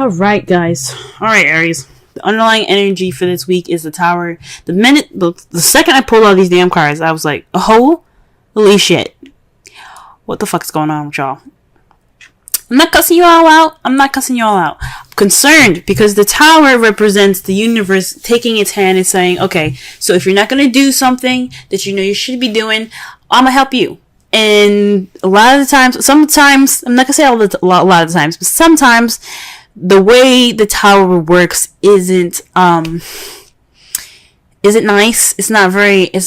All right, guys. All right, Aries. The underlying energy for this week is the Tower. The second I pulled all these damn cards, I was like, oh, holy shit. What the fuck's going on with y'all? I'm not cussing you all out. I'm concerned because the Tower represents the universe taking its hand and saying, okay, so if you're not going to do something that you know you should be doing, I'm going to help you. And a lot of the times, sometimes, I'm not going to say a lot of the times, but sometimes the way the Tower works isn't nice. It's not very, I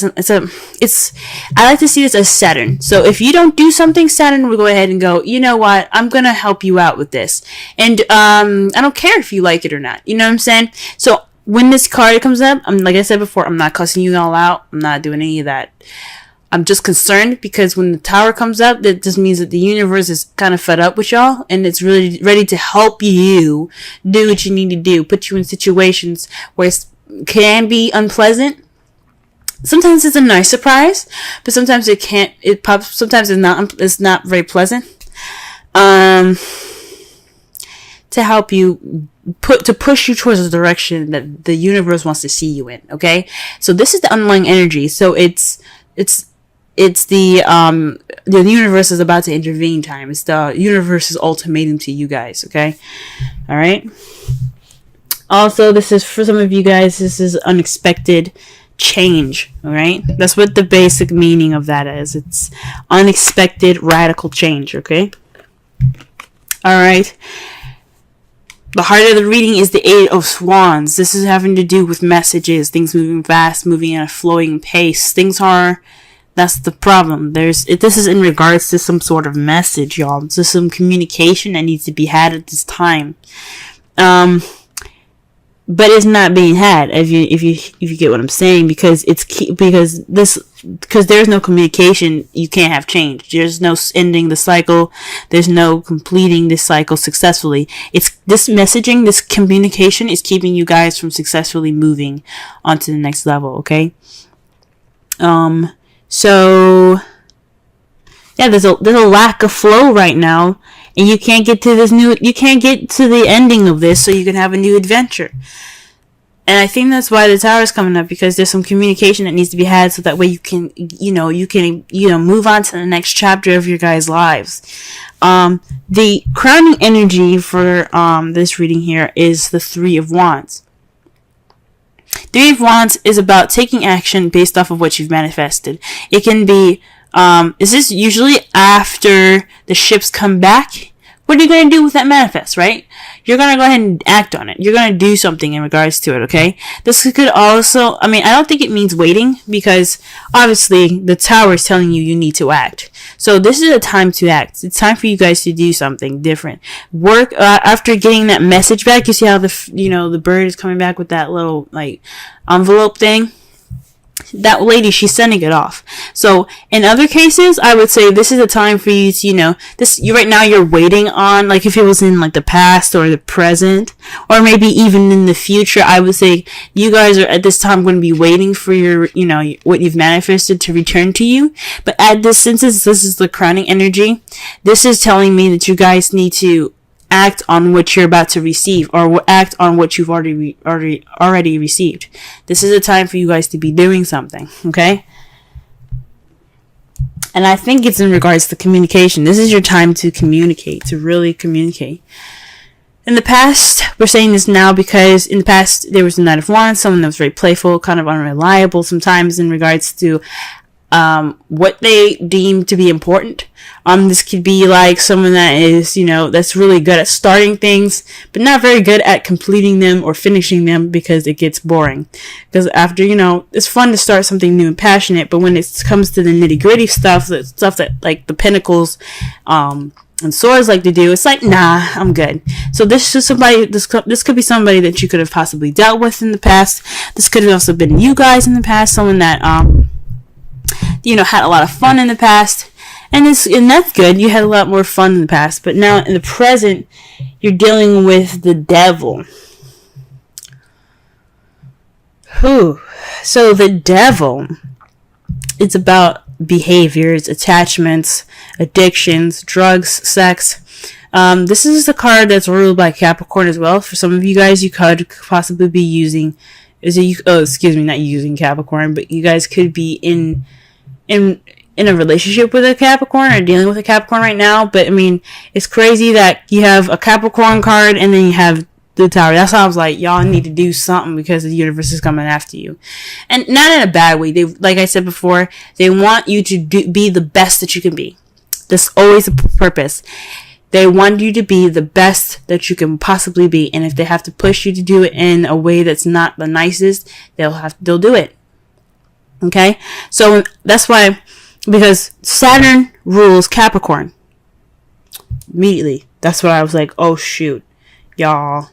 like to see this as Saturn. So if you don't do something, Saturn will go ahead and go, you know what, I'm going to help you out with this. And, I don't care if you like it or not. You know what I'm saying? So when this card comes up, like I said before, I'm not cussing you all out. I'm not doing any of that. I'm just concerned because when the Tower comes up, that just means that the universe is kind of fed up with y'all and it's really ready to help you do what you need to do, put you in situations where it can be unpleasant. Sometimes it's a nice surprise, but sometimes sometimes it's not very pleasant. To help you push you towards the direction that the universe wants to see you in, okay? So this is the underlying energy. So it's the universe is about to intervene time. It's the universe's ultimatum to you guys, okay? All right. Also, this is for some of you guys, this is unexpected change, all right? That's what the basic meaning of that is. It's unexpected radical change, okay? All right. The heart of the reading is the Eight of Wands. This is having to do with messages, things moving fast, moving at a flowing pace. That's the problem. This is in regards to some sort of message, y'all. There's some communication that needs to be had at this time. But it's not being had, if you get what I'm saying, because there's no communication, you can't have change. There's no ending the cycle. There's no completing this cycle successfully. It's this messaging, this communication is keeping you guys from successfully moving on to the next level, okay? So yeah, there's a lack of flow right now, and you can't get to the ending of this so you can have a new adventure. And I think that's why the Tower is coming up, because there's some communication that needs to be had so that way you can move on to the next chapter of your guys' lives. The crowning energy for this reading here is the Three of Wands. Three of Wands is about taking action based off of what you've manifested. It can be, is this usually after the ships come back? What are you going to do with that manifest, right? You're going to go ahead and act on it. You're going to do something in regards to it, okay? This could also, I don't think it means waiting, because obviously the Tower is telling you need to act. So this is a time to act. It's time for you guys to do something different. Work, after getting that message back, you see how the bird is coming back with that little, envelope thing? That lady, she's sending it off. So in other cases, I would say this is a time for you to, right now you're waiting on, if it was in the past or the present, or maybe even in the future, I would say you guys are at this time going to be waiting for your, what you've manifested to return to you. But since this is the crowning energy, this is telling me that you guys need to act on what you're about to receive, or act on what you've already received. This is a time for you guys to be doing something, okay? And I think it's in regards to communication. This is your time to communicate, to really communicate. In the past, we're saying this now because in the past there was the Knight of Wands, someone that was very playful, kind of unreliable sometimes in regards to what they deem to be important. This could be someone that is, that's really good at starting things, but not very good at completing them or finishing them, because it gets boring. Because after, it's fun to start something new and passionate, but when it comes to the nitty gritty stuff that the Pentacles, and Swords like to do, it's nah, I'm good. So this is somebody, this could be somebody that you could have possibly dealt with in the past. This could have also been you guys in the past, someone that, had a lot of fun in the past. And that's good. You had a lot more fun in the past. But now in the present, you're dealing with the devil. So the devil, it's about behaviors, attachments, addictions, drugs, sex. This is a card that's ruled by Capricorn as well. For some of you guys, you could possibly be using, not using Capricorn, but you guys could be in a relationship with a Capricorn or dealing with a Capricorn right now. But I mean, it's crazy that you have a Capricorn card and then you have the Tower. That's why I was like, y'all need to do something because the universe is coming after you, and not in a bad way. They, like I said before, they want you to be the best that you can be. That's always the purpose. They want you to be the best that you can possibly be, and if they have to push you to do it in a way that's not the nicest, they'll do it. Okay, so that's why, because Saturn rules Capricorn. Immediately, that's what I was like. Oh shoot. Y'all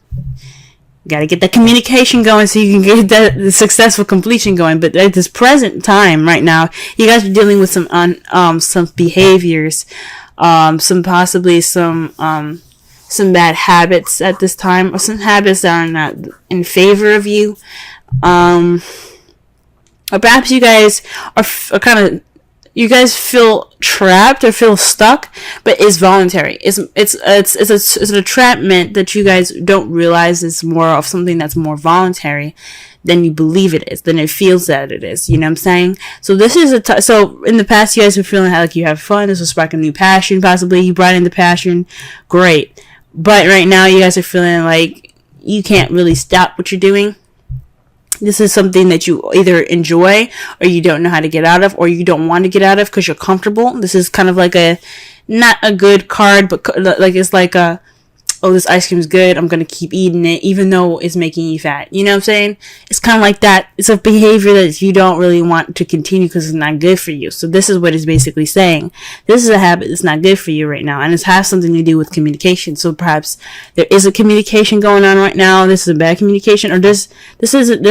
gotta get the communication going so you can get the successful completion going. But at this present time right now, you guys are dealing with some behaviors, some bad habits at this time, or some habits that are not in favor of you, or perhaps you guys are kind of, you guys feel trapped or feel stuck, but it's voluntary. It's an entrapment that you guys don't realize is more of something that's more voluntary than you believe it is, than it feels that it is. You know what I'm saying? So this is so in the past, you guys were feeling like you have fun. This will spark a new passion. Possibly you brought in the passion. Great. But right now you guys are feeling like you can't really stop what you're doing. This is something that you either enjoy or you don't know how to get out of, or you don't want to get out of because you're comfortable. This is kind of like not a good card, but like it's like oh, this ice cream is good, I'm going to keep eating it even though it's making you fat. You know what I'm saying? It's kind of like that. It's a behavior that you don't really want to continue because it's not good for you. So this is what it's basically saying. This is a habit that's not good for you right now, and it has something to do with communication. So perhaps there is a communication going on right now. This is a bad communication, or there's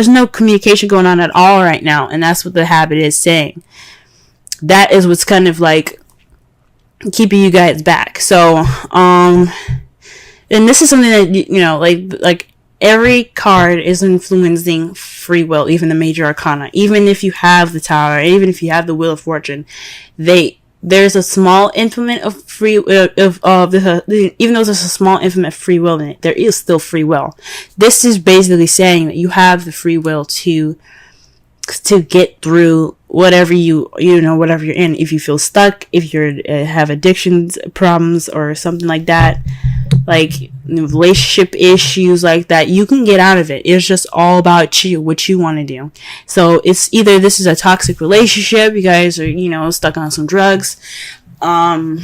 no communication going on at all right now, and that's what the habit is saying. That is what's kind of like keeping you guys back. So, and this is something that, you know, like every card is influencing free will, even the major arcana. Even if you have the Tower, even if you have the Wheel of Fortune, there's a small increment of free even though there's a small increment of free will in it, there is still free will. This is basically saying that you have the free will to get through whatever whatever you're in. If you feel stuck, if you have addictions problems or something like that, like relationship issues like that, you can get out of it. It's just all about you, what you want to do. So it's either this is a toxic relationship, you guys are stuck on some drugs, or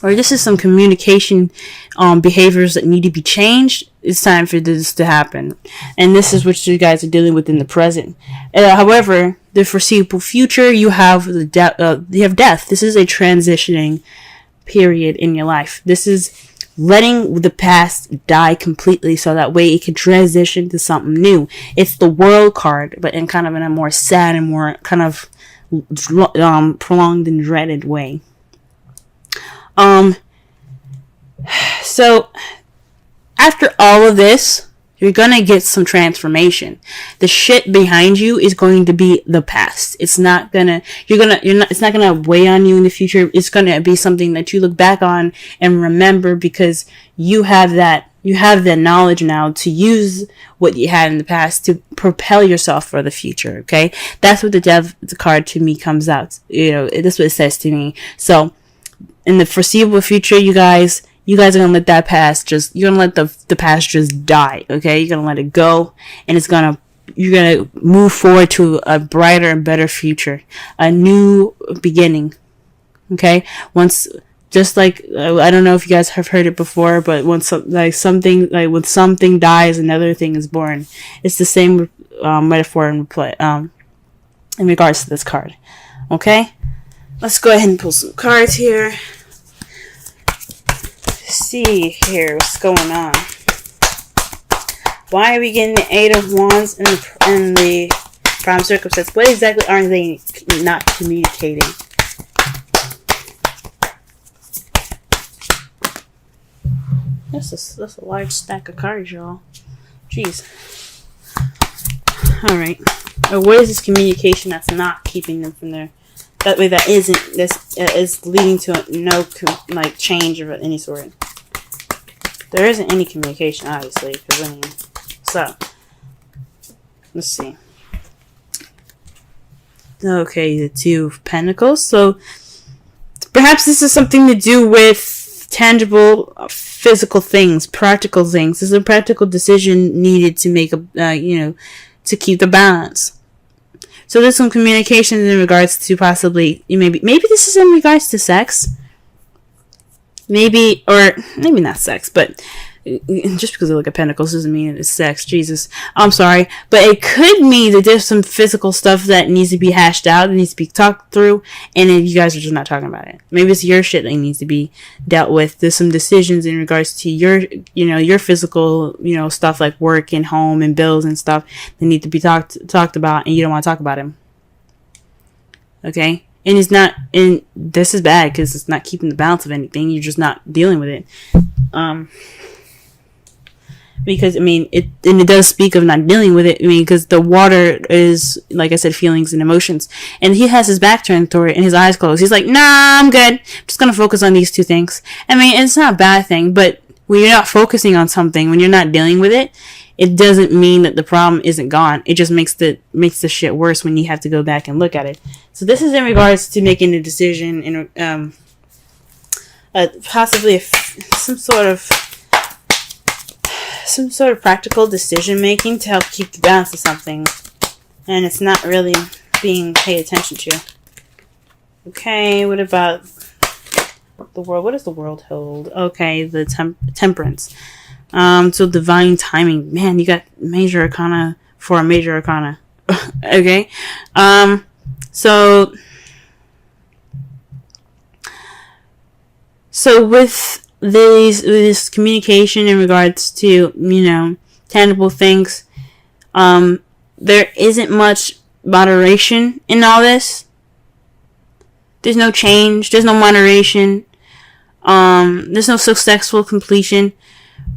this is some communication behaviors that need to be changed. It's time for this to happen, and this is what you guys are dealing with in the present. However, the foreseeable future, you have death. This is a transitioning period in your life. This is letting the past die completely so that way it can transition to something new. It's the World card, but in kind of in a more sad and more kind of prolonged and dreaded way. So after all of this, you're gonna get some transformation. The shit behind you is going to be the past. It's not gonna weigh on you in the future. It's gonna be something that you look back on and remember, because you have that knowledge now to use what you had in the past to propel yourself for the future. Okay, that's what the Death card to me comes out. That's what it says to me. So in the foreseeable future, you guys are gonna let that past you're gonna let the past just die. Okay, you're gonna let it go, and you're gonna move forward to a brighter and better future, a new beginning. Okay, just like I don't know if you guys have heard it before, but when something dies, another thing is born. It's the same metaphor in regards to this card. Okay, let's go ahead and pull some cards here. See here what's going on. Why are we getting the Eight of Wands in the prime circumstance? What exactly are they not communicating? That's a large stack of cards, y'all. Jeez. Alright. What is this communication that's not keeping them from their That way, that isn't this is leading to no like change of any sort. There isn't any communication, obviously, because I mean, so let's see. Okay, the Two of Pentacles. So perhaps this is something to do with tangible, physical things, practical things. There's a practical decision needed to make to keep the balance. So there's some communication in regards to possibly maybe this is in regards to sex. Maybe not sex, but just because I look at pentacles doesn't mean it's sex. Jesus, I'm sorry, but it could mean that there's some physical stuff that needs to be hashed out, that needs to be talked through, and then you guys are just not talking about it. Maybe it's your shit that needs to be dealt with. There's some decisions in regards to your physical, stuff like work and home and bills and stuff that need to be talked about, and you don't want to talk about them. Okay. And this is bad because it's not keeping the balance of anything. You're just not dealing with it. Because, it does speak of not dealing with it. Because the water is, like I said, feelings and emotions. And he has his back turned toward it and his eyes closed. He's like, nah, I'm good. I'm just going to focus on these two things. It's not a bad thing, but when you're not focusing on something, when you're not dealing with it, it doesn't mean that the problem isn't gone. It just makes the shit worse when you have to go back and look at it. So this is in regards to making a decision in possibly some sort of practical decision making to help keep the balance of something, and it's not really being paid attention to. Okay, what about the world? What does the world hold? Okay, the temperance. So divine timing. Man, you got major arcana for a major arcana. Okay. So with this communication in regards to, tangible things, there isn't much moderation in all this. There's no change. There's no moderation. There's no successful completion.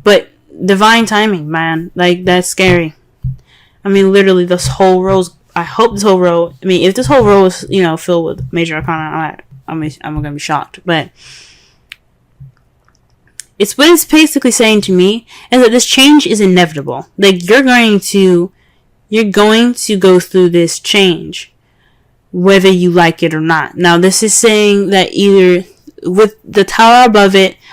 But divine timing, man, like that's scary. Literally, this whole row. I hope this whole row. If this whole row is filled with major arcana, I'm gonna be shocked. But it's what it's basically saying to me is that this change is inevitable. Like you're going to go through this change, whether you like it or not. Now, this is saying that either with the tower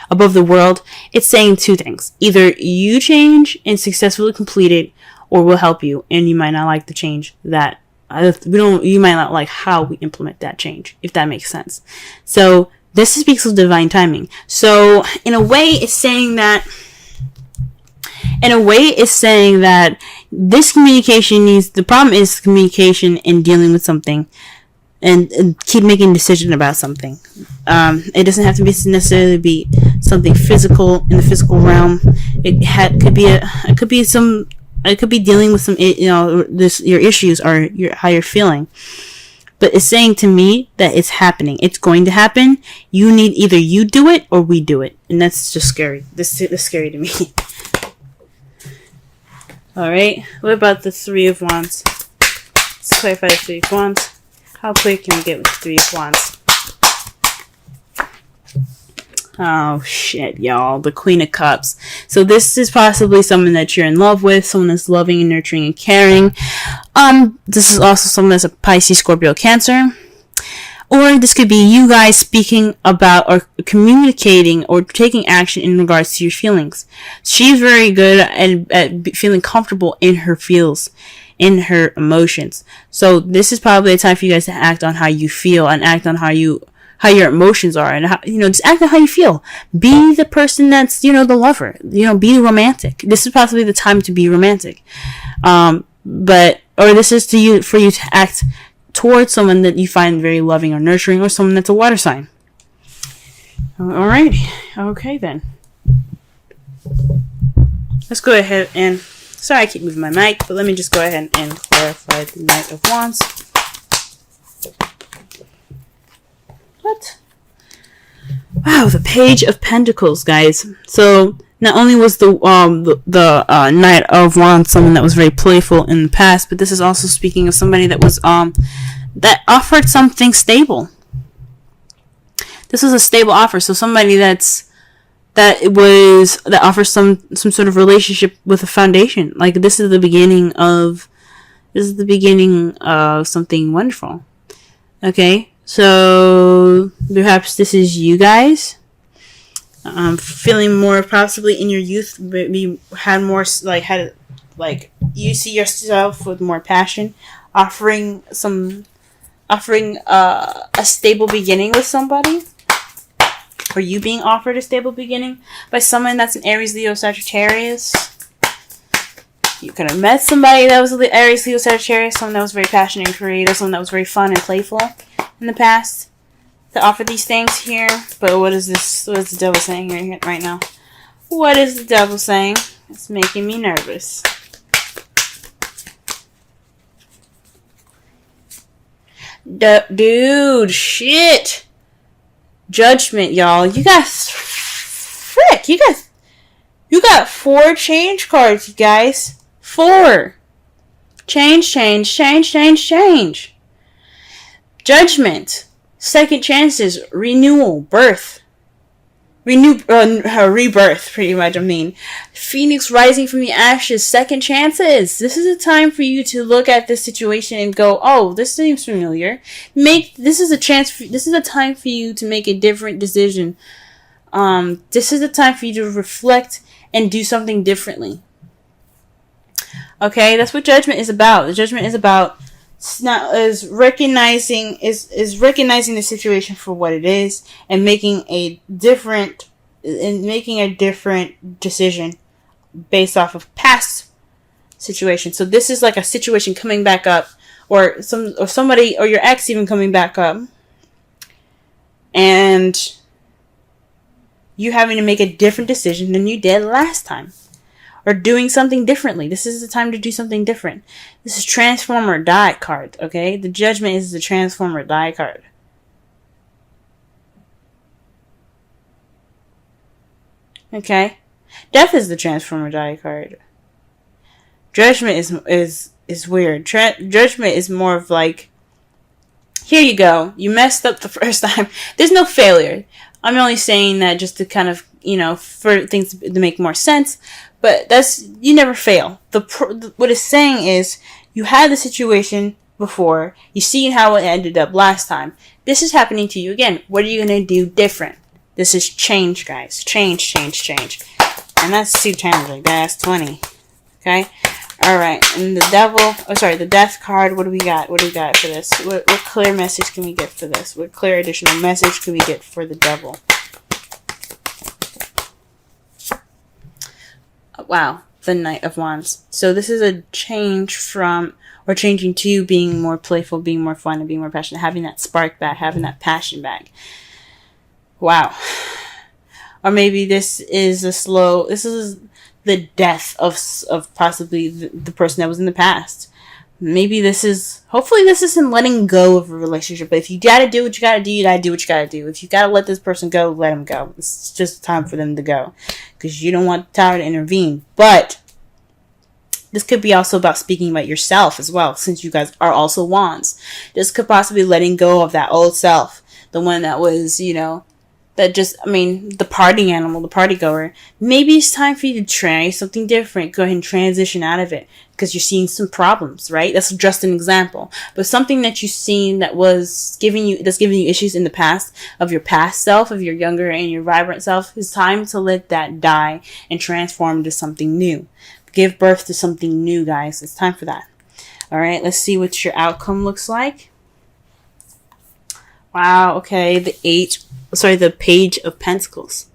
above the world, it's saying two things. Either you change and successfully complete it, or we'll help you, and you might not like the change that you might not like how we implement that change, if that makes sense. So this speaks of divine timing. So in a way, it's saying that this communication the problem is communication and dealing with something. And keep making a decision about something. It doesn't have to necessarily be something physical in the physical realm. It could be dealing with some your issues or how you're feeling. But it's saying to me that it's happening. It's going to happen. Either you do it or we do it, and that's just scary. This is scary to me. All right. What about the Three of Wands? Let's clarify the Three of Wands. How quick can we get with the Three of Wands? Oh, shit, y'all. The Queen of Cups. So this is possibly someone that you're in love with, someone that's loving and nurturing and caring. This is also someone that's a Pisces, Scorpio, Cancer. Or this could be you guys speaking about or communicating or taking action in regards to your feelings. She's very good at feeling comfortable in her feels, in her emotions. So this is probably a time for you guys to act on how you feel and act on how your emotions are, and how, just act on how you feel. Be the person that's, the lover, be romantic. This is possibly the time to be romantic. Or this is for you to act towards someone that you find very loving or nurturing, or someone that's a water sign. Alrighty. Okay then. Let's go ahead and, sorry I keep moving my mic, but let me just go ahead and clarify the Knight of Wands. What? Wow, the Page of Pentacles, guys. So not only was the Knight of Wands someone that was very playful in the past, but this is also speaking of somebody that was that offered something stable. This was a stable offer. So somebody that offers some sort of relationship with a foundation. Like this is the beginning of something wonderful. Okay, so perhaps this is you guys. Feeling more possibly in your youth, maybe you see yourself with more passion, offering a stable beginning with somebody, or you being offered a stable beginning by someone that's an Aries, Leo, Sagittarius. You could have met somebody that was Aries, Leo, Sagittarius, someone that was very passionate and creative, someone that was very fun and playful in the past, to offer these things here. But what is this? What is the devil saying right now? What is the devil saying? It's making me nervous. Dude, shit. Judgment, y'all. You got 4 change cards, you guys. 4. Change. Judgment. Second chances. Renewal. Birth. Rebirth, pretty much, Phoenix rising from the ashes. Second chances. This is a time for you to look at this situation and go, oh, this seems familiar. This is a time for you to make a different decision. This is a time for you to reflect and do something differently. Okay, that's what judgment is about. The judgment is about recognizing the situation for what it is and making a different decision based off of past situations. So this is like a situation coming back up, or somebody or your ex even coming back up, and you having to make a different decision than you did last time. Or doing something differently. This is the time to do something different. This is transform or die card, okay? The judgment is the transform or die card. Okay? Death is the transform or die card. Judgment is weird. Judgment is more of like, here you go. You messed up the first time. There's no failure. I'm only saying that just to kind of, for things to make more sense. But you never fail. What it's saying is, you had the situation before, you seen how it ended up last time. This is happening to you again. What are you going to do different? This is change, guys. Change. And that's 2 times like that. That's 20. Okay? Alright. And the death card, what do we got? What for this? What clear message can we get for this? What clear additional message can we get for the devil? Wow, the Knight of Wands. So this is a change changing to being more playful, being more fun, and being more passionate, having that spark back, having that passion back. Wow. Or maybe this is the death of possibly the person that was in the past. Hopefully this isn't letting go of a relationship. But if you gotta do what you gotta do, you gotta do what you gotta do. If you gotta let this person go, let them go. It's just time for them to go. Because you don't want the tower to intervene. But this could be also about speaking about yourself as well, since you guys are also wands. This could possibly be letting go of that old self. The one that was, the party animal, the party goer. Maybe it's time for you to try something different. Go ahead and transition out of it. Because you're seeing some problems, right? That's just an example. But something that you've seen that's giving you issues in the past, of your past self, of your younger and your vibrant self, it's time to let that die and transform into something new. Give birth to something new, guys. It's time for that. Alright, let's see what your outcome looks like. Wow, okay. The Page of Pentacles.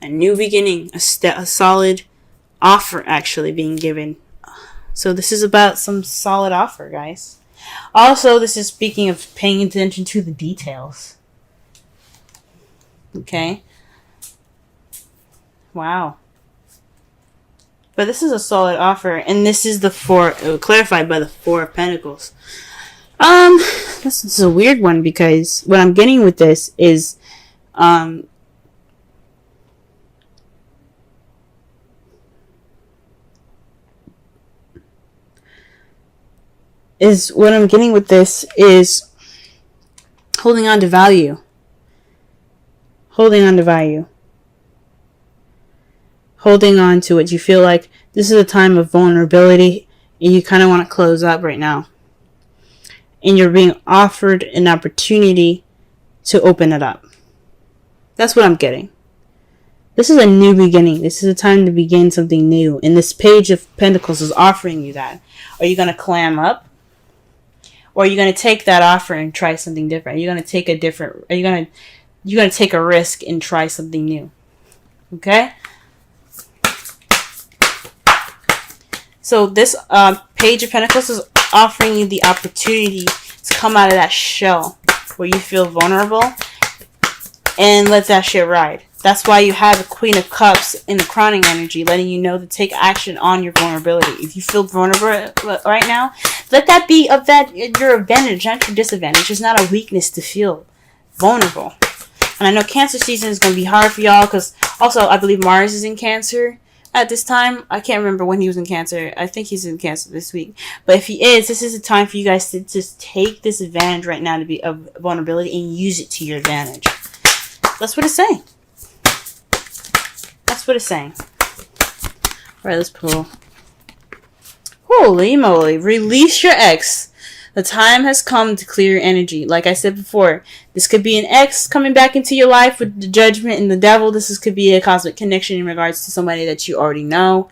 A new beginning. A solid offer actually being given. So this is about some solid offer, guys. Also, this is speaking of paying attention to the details. Okay. Wow. But this is a solid offer. And this is clarified by the 4 of Pentacles. This is a weird one, because what I'm getting with this is, what I'm getting with this is Holding on to value. Holding on to value. Holding on to it. You feel like this is a time of vulnerability and you kind of want to close up right now. And you're being offered an opportunity to open it up. That's what I'm getting. This is a new beginning. This is a time to begin something new. And this Page of Pentacles is offering you that. Are you going to clam up? Or are you going to take that offer and try something different? Are you going to take you're going to take a risk and try something new? Okay? So this Page of Pentacles is offering you the opportunity to come out of that shell where you feel vulnerable and let that shit ride. That's why you have the Queen of Cups in the crowning energy, letting you know to take action on your vulnerability. If you feel vulnerable right now, let that be your advantage, not your disadvantage. It's not a weakness to feel vulnerable. And I know Cancer season is going to be hard for y'all because also I believe Mars is in Cancer at this time. I can't remember when he was in Cancer. I think he's in Cancer this week. But if he is, this is a time for you guys to just take this advantage right now to be of vulnerability and use it to your advantage. That's what it's saying. That's what it's saying. Alright, let's pull. Holy moly. Release your ex. The time has come to clear your energy. Like I said before, this could be an ex coming back into your life with the Judgment and the Devil. This could be a cosmic connection in regards to somebody that you already know.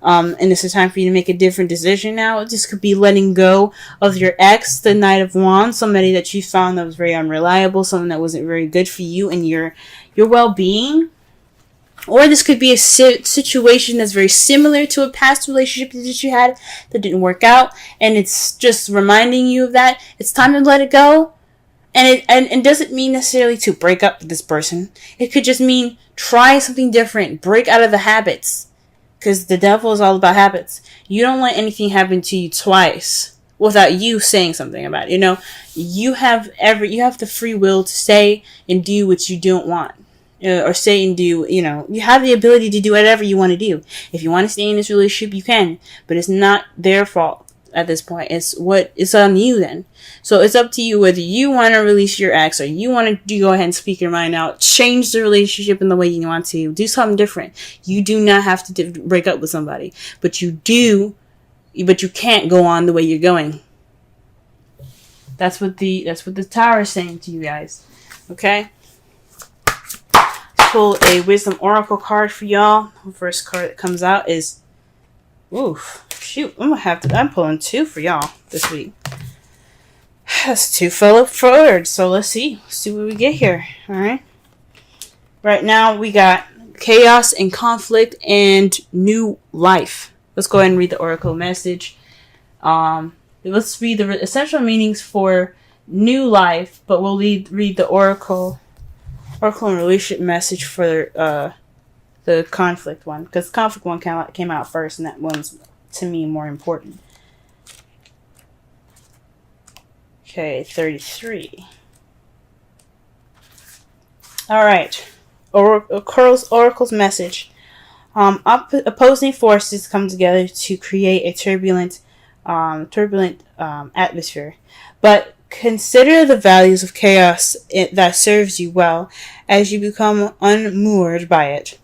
And this is time for you to make a different decision now. This could be letting go of your ex, the Knight of Wands, somebody that you found that was very unreliable, someone that wasn't very good for you and your well-being. Or this could be a situation that's very similar to a past relationship that you had that didn't work out. And it's just reminding you of that. It's time to let it go. And it doesn't mean necessarily to break up with this person. It could just mean try something different. Break out of the habits. Because the Devil is all about habits. You don't let anything happen to you twice without you saying something about it. You know, you have the free will to say and do what you don't want. Or say and do, you have the ability to do whatever you want to do. If you want to stay in this relationship, you can. But it's not their fault at this point. It's on you then. So it's up to you whether you want to release your ex or you want to go ahead and speak your mind out. Change the relationship in the way you want to. Do something different. You do not have to break up with somebody. But you can't go on the way you're going. That's what the Tower is saying to you guys. Okay? Pull a Wisdom Oracle card for y'all. The first card that comes out is, I'm pulling 2 for y'all this week. That's 2 fell forward. So let's see what we get here. All right. Right now we got chaos and conflict and new life. Let's go ahead and read the Oracle message. Let's read the essential meanings for new life, but we'll read the Oracle and relationship message for the conflict one, because the conflict one came out first, and that one's to me more important. Okay, 33. All right, Oracle's message. Opposing forces come together to create a turbulent atmosphere, but consider the values of chaos that serves you well as you become unmoored by it.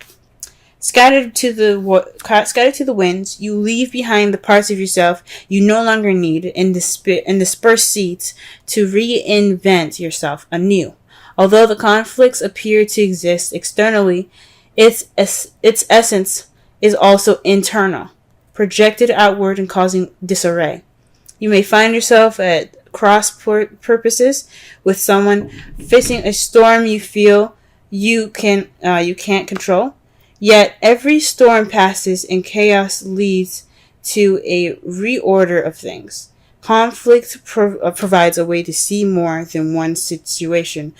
Scattered to the winds, you leave behind the parts of yourself you no longer need and disperse seeds to reinvent yourself anew. Although the conflicts appear to exist externally, its essence is also internal, projected outward and causing disarray. You may find yourself at cross purposes with someone facing a storm you feel you can't control. Yet every storm passes and chaos leads to a reorder of things. Conflict provides a way to see more than one situation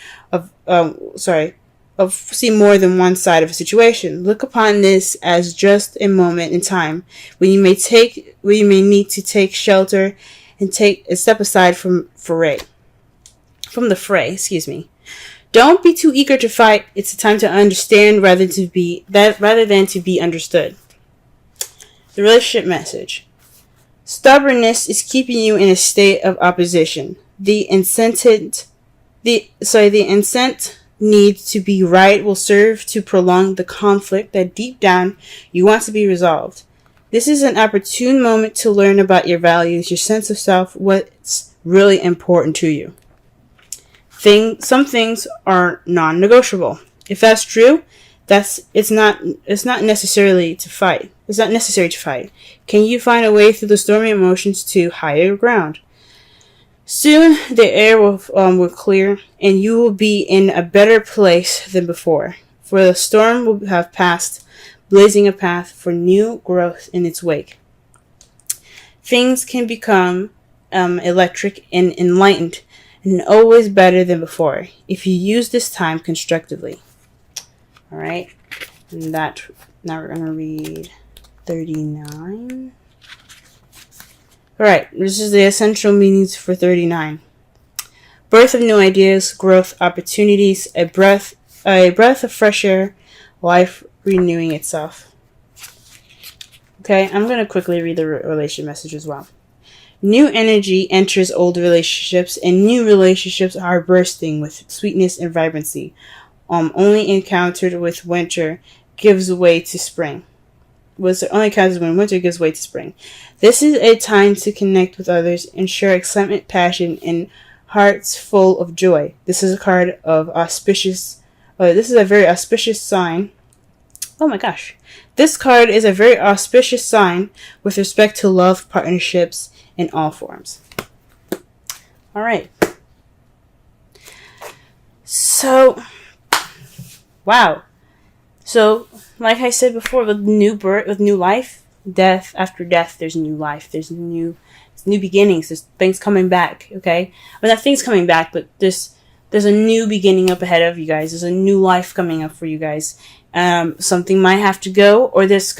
see more than one side of a situation. Look upon this as just a moment in time when you may need to take shelter and take a step aside from the fray. Don't be too eager to fight. It's a time to understand rather than to be understood. The relationship message. Stubbornness is keeping you in a state of opposition. The The intent need to be right will serve to prolong the conflict that deep down you want to be resolved. This is an opportune moment to learn about your values, your sense of self, what's really important to you. Some things are non-negotiable. If that's true, it's not necessarily to fight. It's not necessary to fight. Can you find a way through the stormy emotions to higher ground? Soon the air will clear, and you will be in a better place than before. For the storm will have passed, blazing a path for new growth in its wake. Things can become electric and enlightened, and always better than before, if you use this time constructively. All right, and now we're gonna read 39. All right, this is the essential meanings for 39. Birth of new ideas, growth opportunities, a breath of fresh air, life renewing itself. Okay, I'm going to quickly read the relation message as well. New energy enters old relationships, and new relationships are bursting with sweetness and vibrancy. Only encountered with winter gives way to spring. Only encounters when winter gives way to spring. This is a time to connect with others and share excitement, passion, and hearts full of joy. This is a card of auspicious. This is a very auspicious sign. Oh my gosh. This card is a very auspicious sign with respect to love, partnerships, in all forms. All right. So, wow. So, like I said before, with new birth, with new life, death after death, there's new life. There's new beginnings. There's things coming back. Okay, well, not things coming back, but there's a new beginning up ahead of you guys. There's a new life coming up for you guys. Something might have to go, or this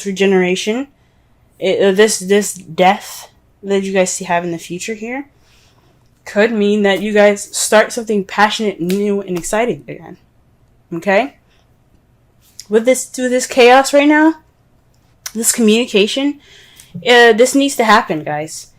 regeneration, this death that you guys have in the future here, could mean that you guys start something passionate, new, and exciting again. Okay. With this chaos right now, this communication, this needs to happen, guys.